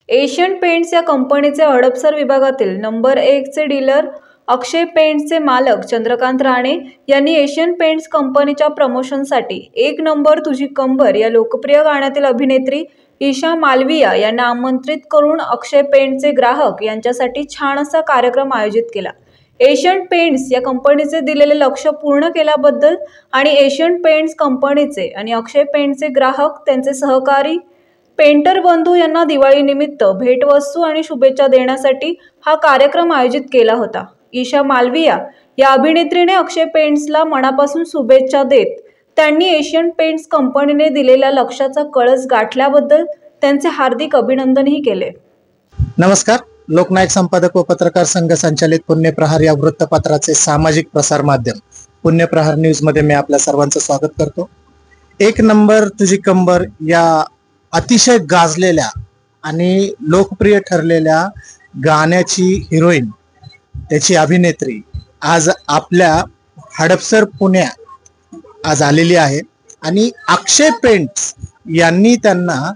Asian paints या कंपनीचे हडपसर विभागातील नंबर 1 चे डीलर अक्षय पेंट्सचे मालक चंद्रकांत राणे यांनी एशियन पेंट्स कंपनीच्या प्रमोशनसाठी एक नंबर तुझी कंबर या लोकप्रिय गाण्यातील अभिनेत्री ईशा मालविया यांना आमंत्रित करून अक्षय पेंट्सचे ग्राहक यांच्यासाठी छान असा कार्यक्रम आयोजित केला। एशियन पेंट्स या कंपनीचे दिलेले लक्ष्य पूर्ण केल्याबद्दल आणि एशियन पेंट्स कंपनीचे आणि अक्षय पेंट्सचे ग्राहक त्यांचे सहकारी पेंटर बंधू यांना दिवाळीनिमित्त भेटवस्तू आणि शुभेच्छा देण्यासाठी हा कार्यक्रम आयोजित केला होता। ईशा मालविया या अभिनेत्रीने अक्षय पेंट्सला मनापासून शुभेच्छा देत त्यांनी एशियन पेंट्स कंपनीने दिलेल्या लक्ष्याचा कळस गाठल्याबद्दल त्यांचे हार्दिक अभिनंदनही केले। नमस्कार। लोकनायक संपादक व पत्रकार संघ संचालित पुण्यप्रहार या वृत्तपत्राचे सामाजिक प्रसार माध्यम पुण्यप्रहार न्यूज मध्ये मी आपल्या सर्वांचं स्वागत करतो। एक नंबर तुझी कंबर या अतिशय गाजलेल्या आणि लोकप्रिय ठरलेल्या गाण्याची हिरोईन, त्याची अभिनेत्री आज आपल्या हडपसर पुण्यात आज आलेली आहे आणि अक्षय पेंट्स यांनी त्यांना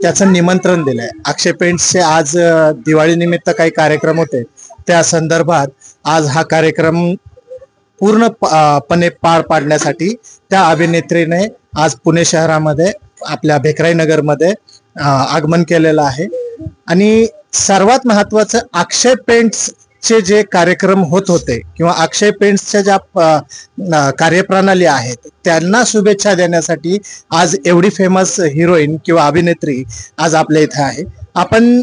त्याचं निमंत्रण दिलंय। अक्षय पेंट्सचे आज दिवाळी निमित्त काही कार्यक्रम होते, त्या संदर्भात आज हा कार्यक्रम पूर्णपणे पार पाडण्यासाठी त्या अभिनेत्रीने आज पुणे शहरामध्ये आपल्या भेकराई नगर मध्ये आगमन केलेलं आहे। आणि सर्वात महत्वाचं, अक्षय पेंट्स चे जे कार्यक्रम होत होते किंवा अक्षय पेंट्सच्या ज्या कार्यप्रणाली आहेत त्यांना शुभेच्छा देण्यासाठी आज एवढी फेमस हिरोईन किंवा अभिनेत्री आज आपल्या इथे आहे। आपण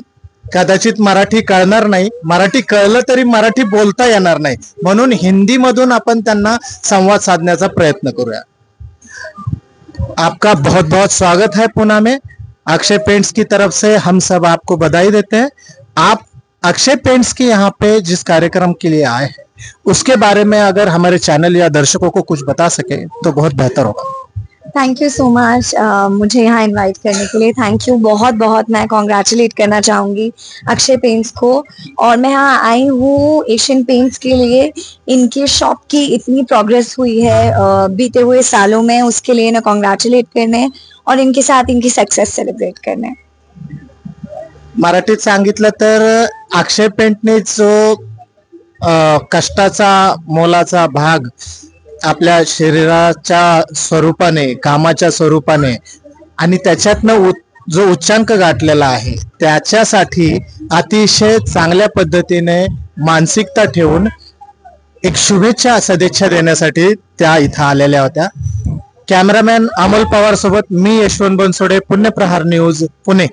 कदाचित मराठी कळणार नाही, मराठी कळलं तरी मराठी बोलता येणार नाही, म्हणून हिंदी मधून आपण त्यांना संवाद साधण्याचा प्रयत्न करूया। आपका बहुत बहुत स्वागत है पुणे में। अक्षय पेंट्स की तरफ से हम सब आपको बधाई देते हैं। आप अक्षय पेंट्स के यहाँ पे जिस कार्यक्रम के लिए आए हैं उसके बारे में अगर हमारे चैनल या दर्शकों को कुछ बता सके तो बहुत बेहतर होगा। थैंक यू सो मच मुझे यहाँ इनवाइट करने के लिए। थैंक यू बहुत बहुत। मैं कॉन्ग्रेचुलेट करना चाहूँगी अक्षय पेंट्स को। और मैं यहाँ आई हूँ एशियन पेंट्स के लिए। इनकी शॉप की इतनी प्रोग्रेस हुई है बीते हुए सालों में, उसके लिए इन्हें कॉन्ग्रेचुलेट करने और इनके साथ इनकी सक्सेस सेलिब्रेट करने। मराठीत सांगितलं तर अक्षय पेंटने जो कष्टाचा मोलाचा भाग आपल्या शरीराच्या स्वरूपाने, कामाच्या स्वरूपाने आणि त्याच्यातनं जो उच्चांक गाठलेला आहे त्याच्यासाठी अतिशय चांगल्या पद्धतीने मानसिकता ठेवून एक शुभेच्छा सदिच्छा देण्यासाठी त्या इथं आलेल्या होत्या। कॅमेरामॅन अमोल पवार सोबत मी यशवंत बनसोडे, पुण्यप्रहार न्यूज, पुणे।